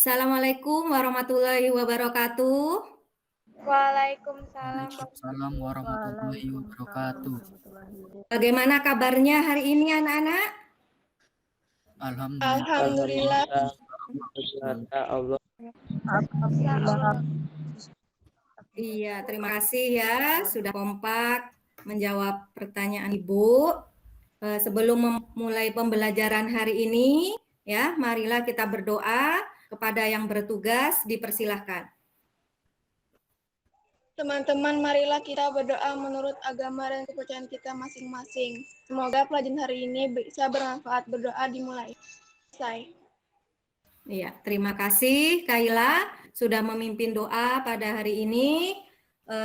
Assalamualaikum warahmatullahi wabarakatuh. Waalaikumsalam Waalaikumsalam warahmatullahi wabarakatuh. Bagaimana kabarnya hari ini anak-anak? Alhamdulillah. Allah. Iya, terima kasih ya sudah kompak menjawab pertanyaan Ibu. Sebelum memulai pembelajaran hari ini, ya, marilah kita berdoa. Kepada yang bertugas dipersilahkan. Teman-teman, marilah kita berdoa menurut agama dan kepercayaan kita masing-masing. Semoga pelajaran hari ini bisa bermanfaat. Berdoa dimulai. Selesai. Iya, terima kasih Kaila sudah memimpin doa pada hari ini.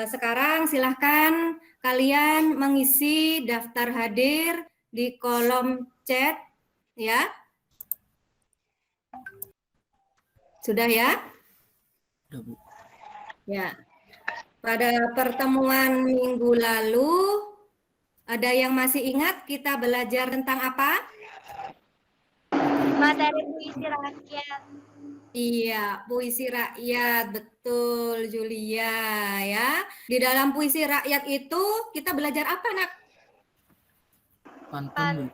Sekarang silahkan kalian mengisi daftar hadir di kolom chat, ya. Sudah ya? Sudah, Bu. Ya. Pada pertemuan minggu lalu, ada yang masih ingat kita belajar tentang apa? Materi puisi rakyat. Iya, puisi rakyat, betul Julia ya. Di dalam puisi rakyat itu kita belajar apa, Nak? Pantun, Bu.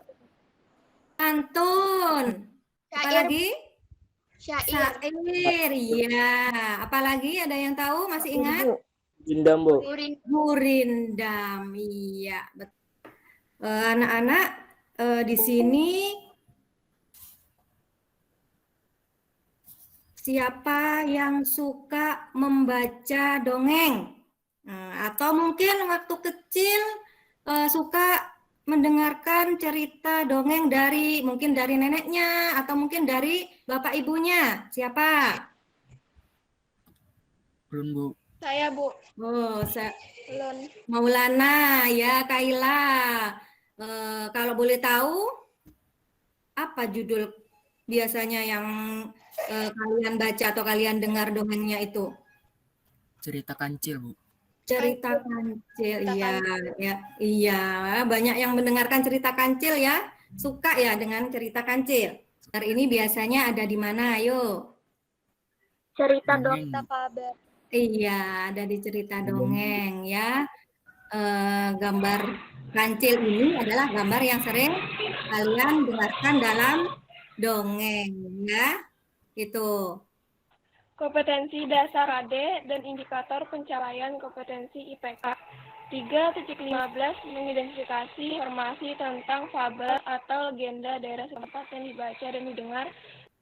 Pantun. Apalagi? Syair. Syair, iya. Apalagi ada yang tahu, masih ingat? Gurindam, Bu. Gurindam, iya. Anak-anak di sini siapa yang suka membaca dongeng? Atau mungkin waktu kecil suka mendengarkan cerita dongeng mungkin dari neneknya atau mungkin dari bapak ibunya. Siapa? Belum, Bu. Saya, Bu. Oh, Belum. Maulana, ya Kaila. Kalau boleh tahu, apa judul biasanya yang kalian baca atau kalian dengar dongengnya itu? Cerita kancil, Bu. Cerita kancil, iya, banyak yang mendengarkan cerita kancil ya, suka ya dengan cerita kancil. Hari ini biasanya ada di mana, ayo? Cerita Dongeng. kabar. Iya, ada di cerita dongeng ya. Gambar kancil ini adalah gambar yang sering kalian dengarkan dalam dongeng ya. Itu. Kompetensi dasar AD dan indikator pencapaian kompetensi IPK. 3.15 mengidentifikasi informasi tentang fabel atau legenda daerah setempat yang dibaca dan didengar.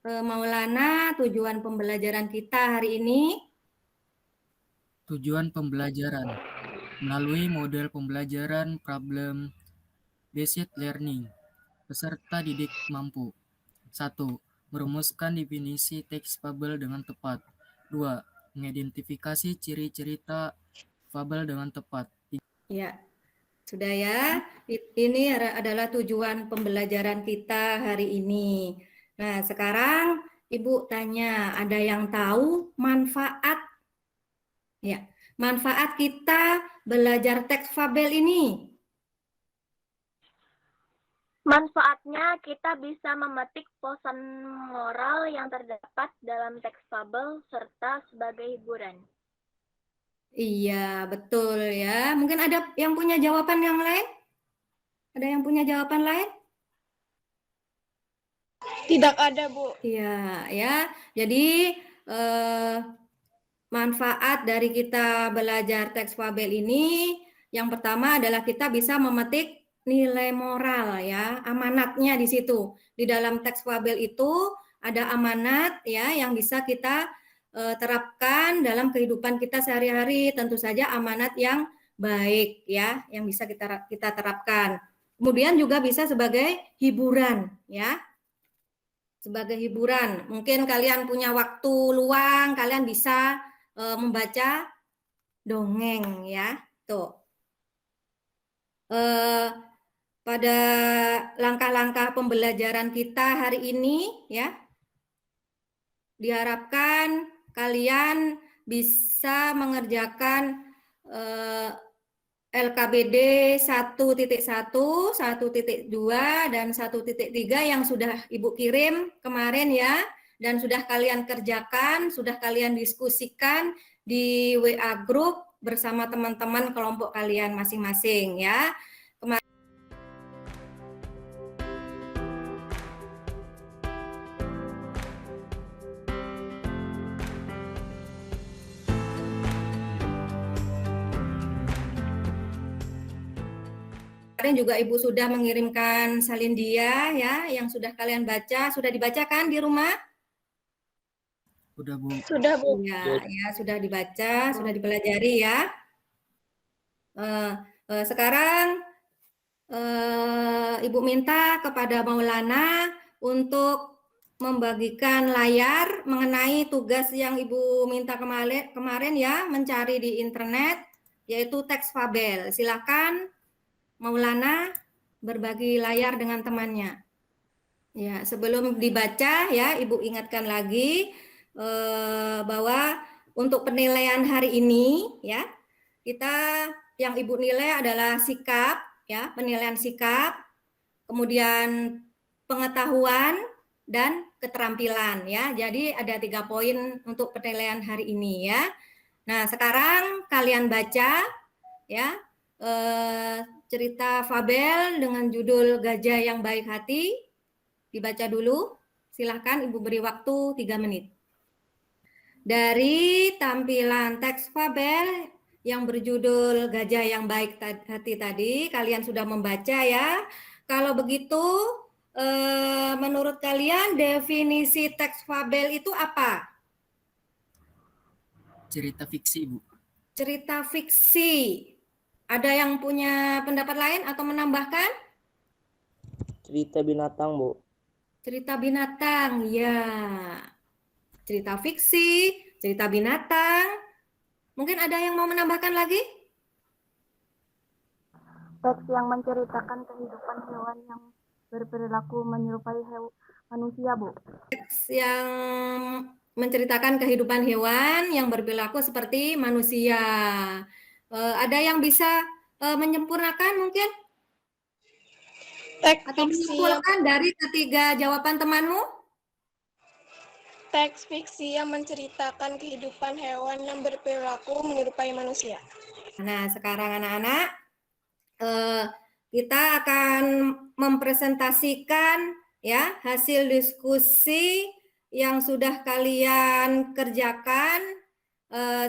Maulana, tujuan pembelajaran kita hari ini? Tujuan pembelajaran melalui model pembelajaran problem based learning. Peserta didik mampu. 1. Merumuskan definisi teks fabel dengan tepat. 2. Mengidentifikasi ciri-cerita fabel dengan tepat. Ya, sudah ya. Ini adalah tujuan pembelajaran kita hari ini. Nah, sekarang Ibu tanya, ada yang tahu manfaat? Ya, manfaat kita belajar teks fabel ini? Manfaatnya kita bisa memetik pesan moral yang terdapat dalam teks fabel serta sebagai hiburan. Iya, betul ya. Mungkin ada yang punya jawaban yang lain? Ada yang punya jawaban lain? Tidak ada, Bu. Iya, ya. Jadi manfaat dari kita belajar teks fabel ini yang pertama adalah kita bisa memetik nilai moral ya, amanatnya di situ. Di dalam teks fabel itu ada amanat ya yang bisa kita terapkan dalam kehidupan kita sehari-hari, tentu saja amanat yang baik ya, yang bisa kita terapkan. Kemudian juga bisa sebagai hiburan ya. Sebagai hiburan. Mungkin kalian punya waktu luang, kalian bisa membaca dongeng ya. Tuh. Pada langkah-langkah pembelajaran kita hari ini ya, diharapkan kalian bisa mengerjakan LKBD 1.1, 1.2, dan 1.3 yang sudah Ibu kirim kemarin ya. dan sudah kalian kerjakan, sudah kalian diskusikan di WA group bersama teman-teman kelompok kalian masing-masing ya. Kemarin juga Ibu sudah mengirimkan salindia ya, yang sudah kalian baca, sudah dibacakan di rumah? Udah, Bu. Sudah, Bu. Ya, sudah dibaca, sudah dipelajari ya. Sekarang Ibu minta kepada Maulana untuk membagikan layar mengenai tugas yang Ibu minta kemarin ya, mencari di internet, yaitu teks fabel. Silakan Maulana berbagi layar dengan temannya. Ya, sebelum dibaca ya, Ibu ingatkan lagi bahwa untuk penilaian hari ini ya, kita yang Ibu nilai adalah sikap ya, penilaian sikap, kemudian pengetahuan dan keterampilan ya. Jadi ada 3 poin untuk penilaian hari ini ya. Nah, sekarang kalian baca ya cerita fabel dengan judul Gajah yang Baik Hati. Dibaca dulu. Silahkan Ibu beri waktu 3 menit. Dari tampilan teks fabel yang berjudul Gajah yang Baik Hati tadi, kalian sudah membaca ya. Kalau begitu, menurut kalian definisi teks fabel itu apa? Cerita fiksi, Bu. Cerita fiksi. Ada yang punya pendapat lain atau menambahkan? Cerita binatang, Bu. Cerita binatang, ya. Cerita fiksi, cerita binatang. Mungkin ada yang mau menambahkan lagi? Teks yang menceritakan kehidupan hewan yang berperilaku menyerupai manusia, Bu. Teks yang menceritakan kehidupan hewan yang berperilaku seperti manusia. Ada yang bisa menyempurnakan mungkin? Teks Atau fiksi menyimpulkan dari ketiga jawaban temanmu? Teks fiksi yang menceritakan kehidupan hewan yang berperilaku menyerupai manusia. Nah, sekarang anak-anak, kita akan mempresentasikan ya hasil diskusi yang sudah kalian kerjakan,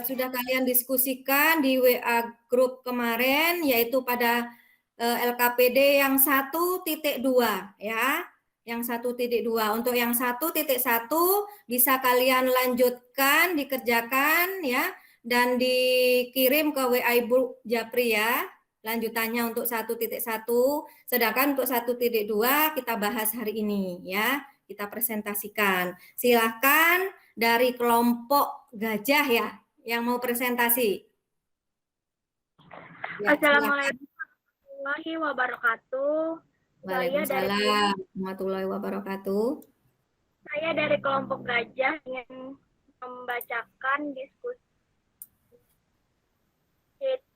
sudah kalian diskusikan di WA group kemarin, yaitu pada LKPD yang 1.2 ya. Yang 1.2. Untuk yang 1.1 bisa kalian lanjutkan, dikerjakan ya, dan dikirim ke WA Ibu Japri ya. Lanjutannya untuk 1.1, sedangkan untuk 1.2 kita bahas hari ini ya. Kita presentasikan. Silakan dari kelompok gajah ya, yang mau presentasi. Ya, Assalamualaikum warahmatullahi wabarakatuh. Waalaikumsalam warahmatullahi wabarakatuh. Saya dari kelompok gajah ingin membacakan diskusi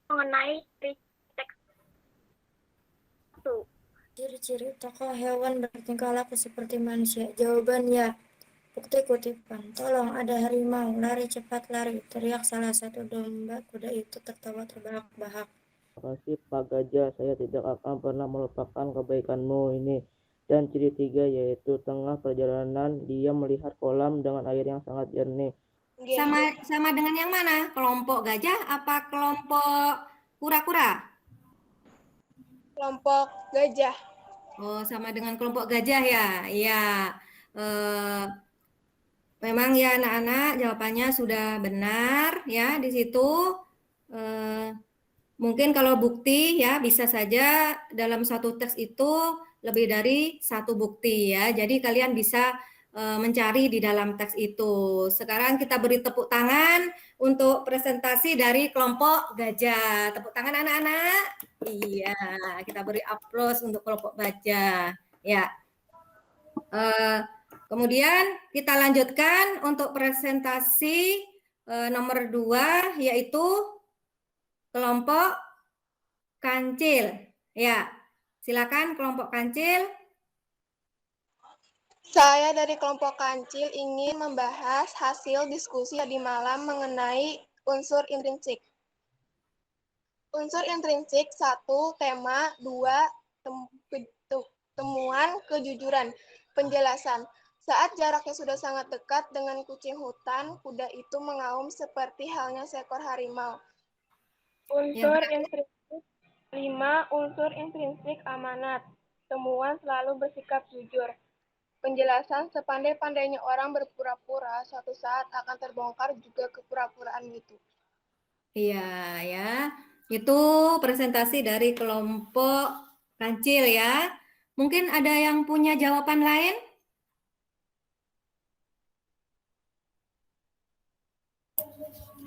mengenai teks 1. Ciri-ciri tokoh hewan bertingkah laku seperti manusia. Jawaban ya. Bukti kutipan. Tolong, ada harimau. Lari cepat lari. Teriak salah satu domba. Kuda itu tertawa terbahak-bahak. Terima kasih Pak Gajah, saya tidak akan pernah melupakan kebaikanmu ini. Dan ciri 3 yaitu tengah perjalanan dia melihat kolam dengan air yang sangat jernih. Sama dengan yang mana? Kelompok gajah apa kelompok kura-kura? Kelompok gajah. Oh, sama dengan kelompok gajah ya. Iya. Memang ya anak-anak jawabannya sudah benar ya di situ. Mungkin kalau bukti ya bisa saja dalam satu teks itu lebih dari satu bukti ya. Jadi kalian bisa mencari di dalam teks itu. Sekarang kita beri tepuk tangan untuk presentasi dari kelompok gajah. Tepuk tangan anak-anak. Iya, kita beri aplaus untuk kelompok gajah. Ya. Kemudian kita lanjutkan untuk presentasi nomor 2 yaitu kelompok kancil. Ya, silakan kelompok kancil. Saya dari kelompok Kancil ingin membahas hasil diskusi tadi malam mengenai unsur intrinsik. Unsur intrinsik 1, tema, 2, temuan kejujuran. Penjelasan. Saat jaraknya sudah sangat dekat dengan kucing hutan, kuda itu mengaum seperti halnya seekor harimau. Unsur intrinsik 5, unsur intrinsik amanat. Temuan selalu bersikap jujur. Penjelasan, sepandai-pandainya orang berpura-pura, suatu saat akan terbongkar juga kepura-puraan itu. Iya, ya. Itu presentasi dari kelompok Kancil ya. Mungkin ada yang punya jawaban lain?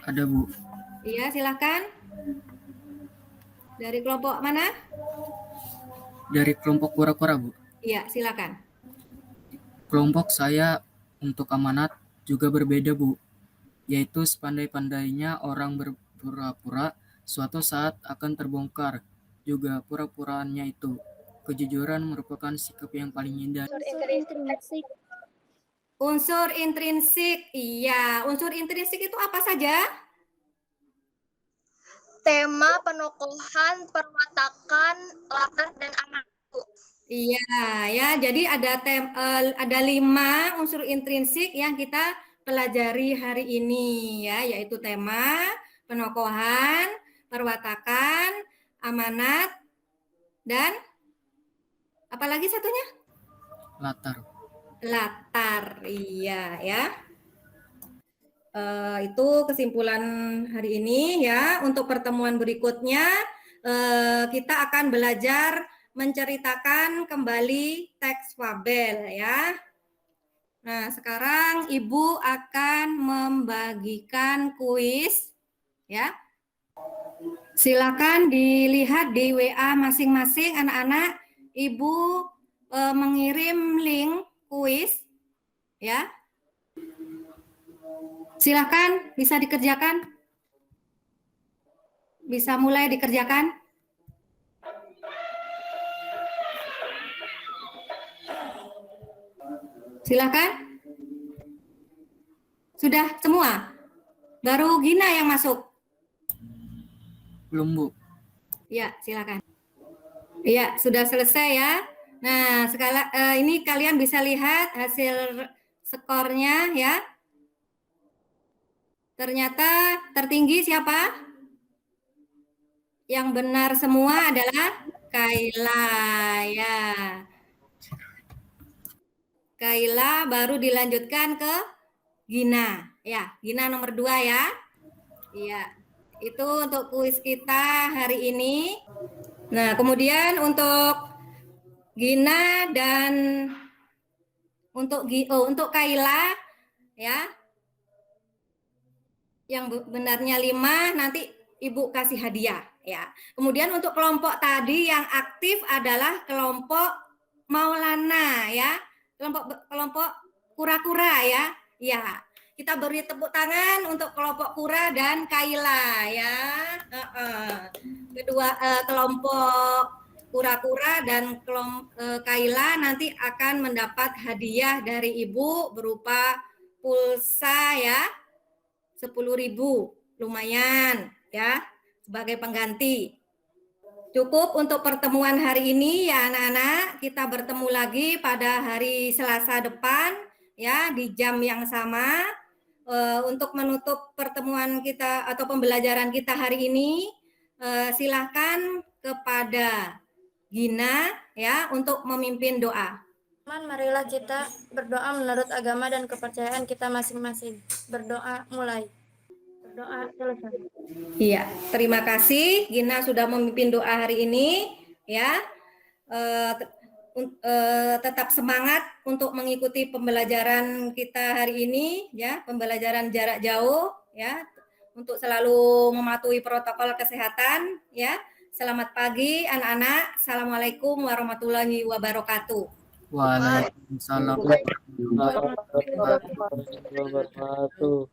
Ada, Bu. Iya, silakan. Dari kelompok mana? Dari kelompok kura-kura, Bu. Iya, silakan. Kelompok saya untuk amanat juga berbeda, Bu. Yaitu sepandai-pandainya orang berpura-pura, suatu saat akan terbongkar juga pura-puraannya itu. Kejujuran merupakan sikap yang paling indah. Unsur intrinsik. Iya, unsur intrinsik itu apa saja? Tema, penokohan, perwatakan, latar, dan amanat. Iya, ya. Jadi ada 5 unsur intrinsik yang kita pelajari hari ini ya, yaitu tema, penokohan, perwatakan, amanat, dan apalagi satunya? Latar. Latar. Iya, ya. Itu kesimpulan hari ini ya. Untuk pertemuan berikutnya kita akan belajar menceritakan kembali teks fabel ya. Nah, sekarang Ibu akan membagikan kuis ya. Silakan dilihat di WA masing-masing anak-anak. Ibu mengirim link kuis ya. Silakan bisa dikerjakan. Bisa mulai dikerjakan. Silakan. Sudah semua? Baru Gina yang masuk? Belum, Bu. Ya, silakan. Iya, sudah selesai ya. Nah, sekarang ini kalian bisa lihat hasil skornya ya. Ternyata tertinggi siapa? Yang benar semua adalah Kaila ya. Kaila baru dilanjutkan ke Gina. Ya, Gina nomor 2 ya. Iya. Itu untuk kuis kita hari ini. Nah, kemudian untuk Gina dan untuk Kaila ya. Yang benarnya 5 nanti Ibu kasih hadiah ya. Kemudian untuk kelompok tadi yang aktif adalah kelompok Maulana ya. Kelompok kura-kura ya. Ya. Kita beri tepuk tangan untuk kelompok Kura dan Kaila ya. Kedua kelompok kura-kura dan Kaila nanti akan mendapat hadiah dari Ibu berupa pulsa ya. 10.000 lumayan ya sebagai pengganti. Cukup untuk pertemuan hari ini ya anak-anak. Kita bertemu lagi pada hari Selasa depan ya di jam yang sama untuk menutup pertemuan kita atau pembelajaran kita hari ini. Silahkan kepada Gina ya untuk memimpin doa. Teman, marilah kita berdoa menurut agama dan kepercayaan kita masing-masing. Berdoa mulai. Berdoa selesai. Iya, terima kasih Gina sudah memimpin doa hari ini ya. Tetap semangat untuk mengikuti pembelajaran kita hari ini ya, pembelajaran jarak jauh ya, untuk selalu mematuhi protokol kesehatan ya. Selamat pagi anak-anak. Assalamualaikum warahmatullahi wabarakatuh. Waalaikumsalam. Warahmatullahi wabarakatuh.